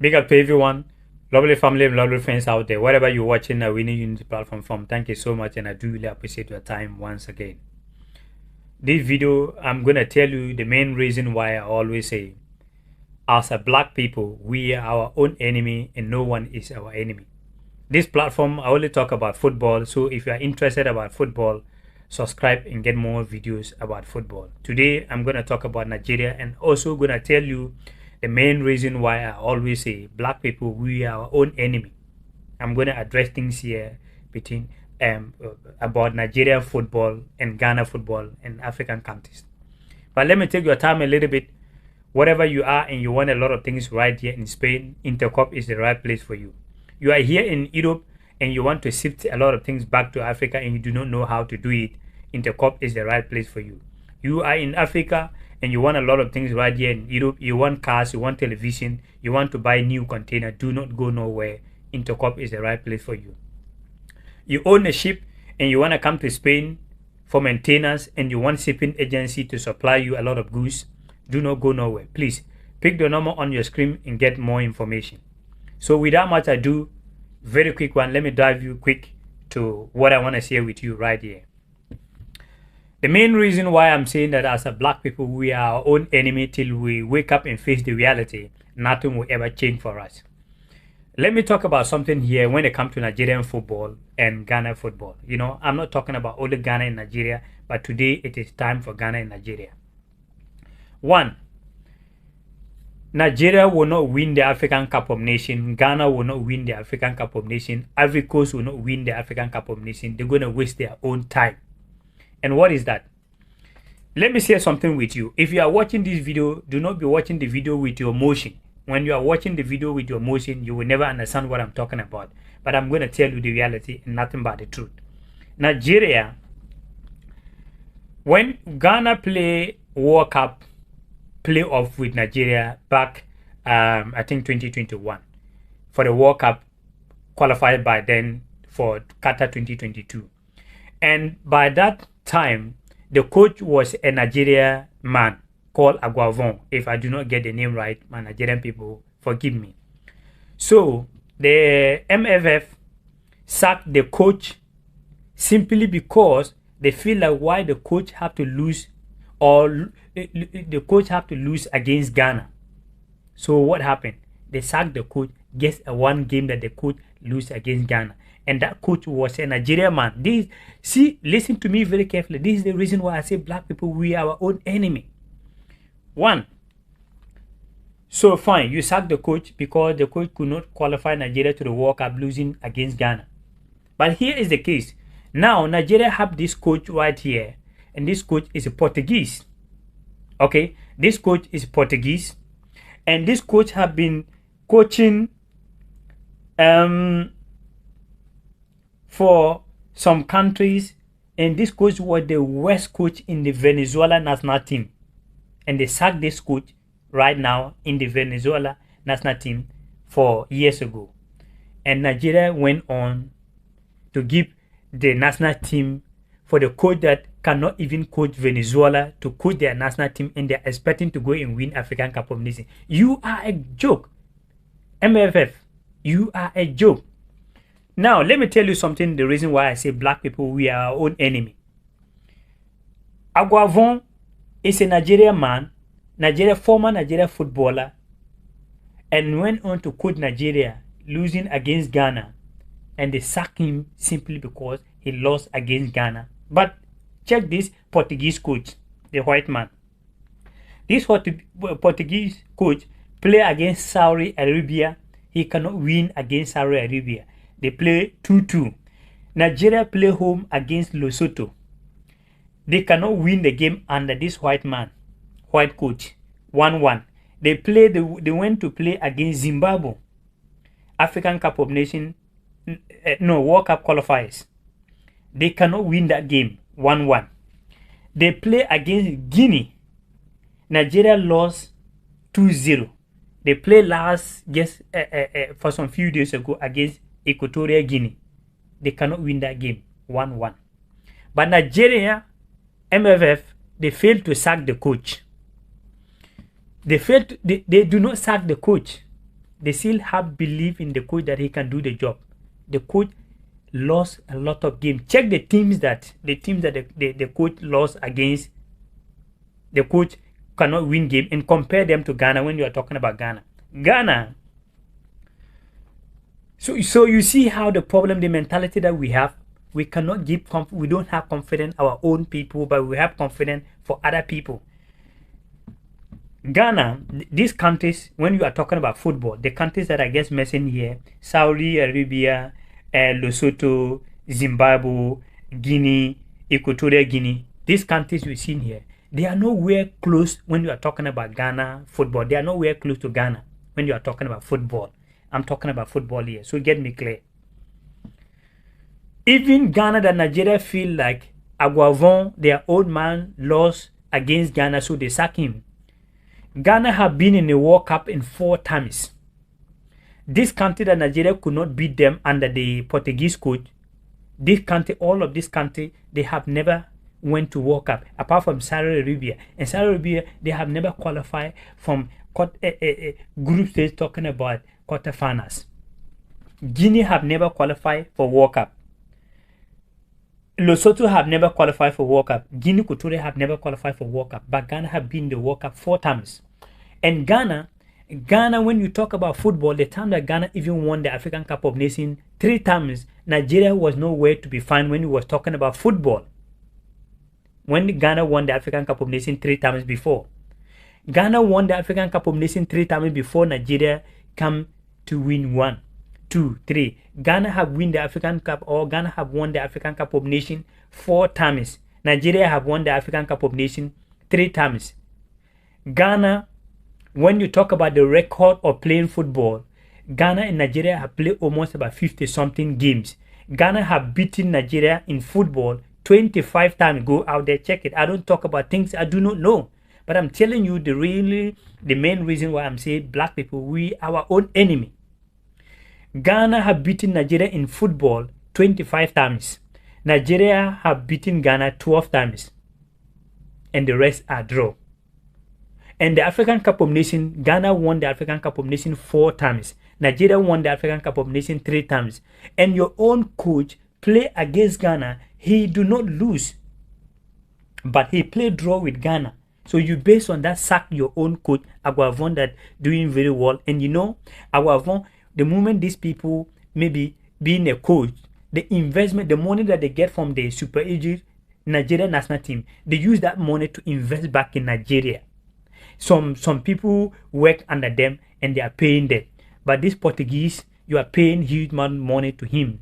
Big up to everyone, lovely family and lovely friends out there, wherever you're watching a Winning Unity platform from. Thank you so much, and I do really appreciate your time once again. This video, I'm gonna tell you the main reason why I always say, as a black people, we are our own enemy and no one is our enemy. This platform, I only talk about football, so if you are interested about football, subscribe and get more videos about football. Today, I'm gonna talk about Nigeria and also gonna tell you the main reason why I always say black people, we are our own enemy. I'm going to address things here between about Nigeria football and Ghana football and African countries. But let me take your time a little bit. Wherever you are and you want a lot of things right here in Spain, Intercop is the right place for you. You are here in Europe and you want to shift a lot of things back to Africa and you do not know how to do it, Intercop is the right place for you. You are in Africa and you want a lot of things right here in Europe, you want cars, you want television, you want to buy new container, do not go nowhere. Intercop is the right place for you. You own a ship and you want to come to Spain for maintenance and you want shipping agency to supply you a lot of goods, do not go nowhere. Please pick the number on your screen and get more information. So without much ado, very quick one, let me dive you quick to what I want to share with you right here. The main reason why I'm saying that as a black people, we are our own enemy till we wake up and face the reality, nothing will ever change for us. Let me talk about something here when it comes to Nigerian football and Ghana football. You know, I'm not talking about only Ghana and Nigeria, but today it is time for Ghana and Nigeria. One, Nigeria will not win the African Cup of Nations. Ghana will not win the African Cup of Nations. Ivory Coast will not win the African Cup of Nations. They're going to waste their own time. And what is that? Let me share something with you. If you are watching this video, do not be watching the video with your emotion. When you are watching the video with your emotion, you will never understand what I'm talking about. But I'm going to tell you the reality and nothing but the truth. Nigeria, when Ghana play World Cup playoff with Nigeria back, I think 2021, for the World Cup, qualified by then for Qatar 2022. And by that time, the coach was a Nigerian man called Aguavon. If I do not get the name right, my Nigerian people, forgive me. So the MFF sacked the coach simply because they feel like why the coach have to lose or the coach have to lose against Ghana. So what happened? They sacked the coach. Guess one game that the coach lose against Ghana. And that coach was a Nigerian man. Listen to me very carefully. This is the reason why I say black people, we are our own enemy. One, so fine, you sack the coach because the coach could not qualify Nigeria to the World Cup losing against Ghana. But here is the case. Now, Nigeria have this coach right here. And this coach is a Portuguese. Okay, this coach is Portuguese. And this coach have been coaching for some countries, and this coach was the worst coach in the Venezuela national team, and they sacked this coach right now in the Venezuela national team 4 years ago. And Nigeria went on to give the national team for the coach that cannot even coach Venezuela to coach their national team, and they're expecting to go and win African Cup of Nations. You are a joke, MFF. You are a joke. Now, let me tell you something, the reason why I say black people, we are our own enemy. Aguavon is a Nigerian man, former Nigeria footballer, and went on to coach Nigeria, losing against Ghana. And they sacked him simply because he lost against Ghana. But check this Portuguese coach, the white man. This Portuguese coach play against Saudi Arabia. He cannot win against Saudi Arabia. They play 2-2. Nigeria play home against Lesotho. They cannot win the game under this white man, white coach, 1-1. They went to play against Zimbabwe, African Cup of Nations, World Cup qualifiers. They cannot win that game, 1-1. They play against Guinea. Nigeria lost 2-0. They played last, for some few days ago against Equatorial Guinea. They cannot win that game, 1-1. But Nigeria, MFF, they failed to sack the coach. They do not sack the coach. They still have belief in the coach that he can do the job. The coach lost a lot of games. Check the teams that the coach lost against. The coach cannot win game, and compare them to Ghana when you are talking about Ghana. Ghana. So you see how the problem, the mentality that we have, we cannot give we don't have confidence our own people, but we have confidence for other people. Ghana, these countries, when you are talking about football, the countries that I guess mentioned here, Saudi Arabia, Lesotho, Zimbabwe, Guinea, Equatorial Guinea, these countries we've seen here, they are nowhere close when you are talking about Ghana football. They are nowhere close to Ghana when you are talking about football. I'm talking about football here, so get me clear. Even Ghana that Nigeria feel like Aguavon, their old man, lost against Ghana, so they sack him. Ghana have been in the World Cup in 4 times. This country that Nigeria could not beat them under the Portuguese coach, this country, all of this country, they have never went to World Cup, apart from Saudi Arabia. And Saudi Arabia, they have never qualified from group stage, talking about quarterfinals. Guinea have never qualified for World Cup. Lesotho have never qualified for World Cup. Guinea Equatorial have never qualified for World Cup. But Ghana have been in the World Cup 4 times. And Ghana, when you talk about football, the time that Ghana even won the African Cup of Nations 3 times, Nigeria was nowhere to be found when we was talking about football. When Ghana won the African Cup of Nations 3 times before. Ghana won the African Cup of Nations 3 times before Nigeria come to win 1, 2, 3. Ghana have won the African Cup, or Ghana have won the African Cup of Nations 4 times. Nigeria have won the African Cup of Nations 3 times. Ghana, when you talk about the record of playing football, Ghana and Nigeria have played almost about 50-something games. Ghana have beaten Nigeria in football 25 times. Go out there, check it. I don't talk about things I do not know. But I'm telling you the main reason why I'm saying black people, we are our own enemy. Ghana have beaten Nigeria in football 25 times. Nigeria have beaten Ghana 12 times. And the rest are draw. And the African Cup of Nations, Ghana won the African Cup of Nations 4 times. Nigeria won the African Cup of Nations 3 times. And your own coach play against Ghana. He do not lose. But he played draw with Ghana. So you based on that sack your own coach, Aguavon, that doing very well. And you know, Aguavon, the moment these people maybe being a coach, the investment, the money that they get from the Super Eagles Nigeria national team, they use that money to invest back in Nigeria. Some people work under them and they are paying them. But this Portuguese, you are paying huge amount of money to him.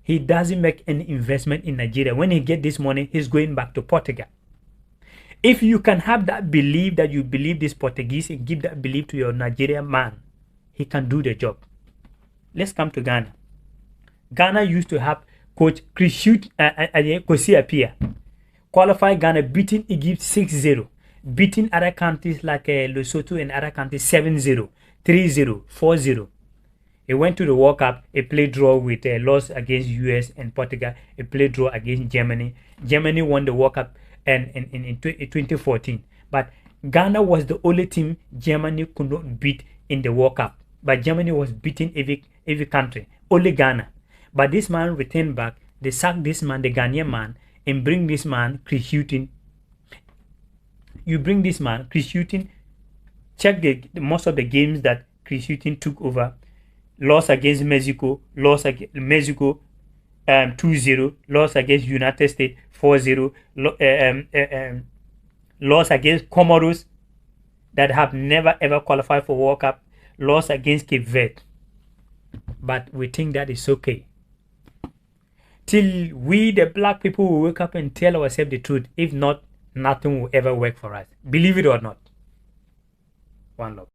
He doesn't make any investment in Nigeria. When he get this money, he's going back to Portugal. If you can have that belief that you believe this Portuguese and give that belief to your Nigerian man, he can do the job. Let's come to Ghana. Ghana used to have coach Kosi Apia qualify Ghana, beating Egypt 6-0, beating other countries like Lesotho and other countries 7-0, 3-0, 4-0. He went to the World Cup. He played draw with a loss against US and Portugal. He played draw against Germany. Germany won the World Cup in 2014. But Ghana was the only team Germany could not beat in the World Cup. But Germany was beating every country. Only Ghana. But this man returned back. They sacked this man, the Ghanaian man, and bring this man, Chris Hughton. You bring this man, Chris Hughton. Check most of the games that Chris Hughton took over. Loss against Mexico. Loss against Mexico 2-0. Loss against United States 4-0. Loss against Comoros that have never ever qualified for World Cup. Loss against Cape Verde. But we think that is okay. Till we, the black people, will wake up and tell ourselves the truth. If not, nothing will ever work for us. Believe it or not. One love.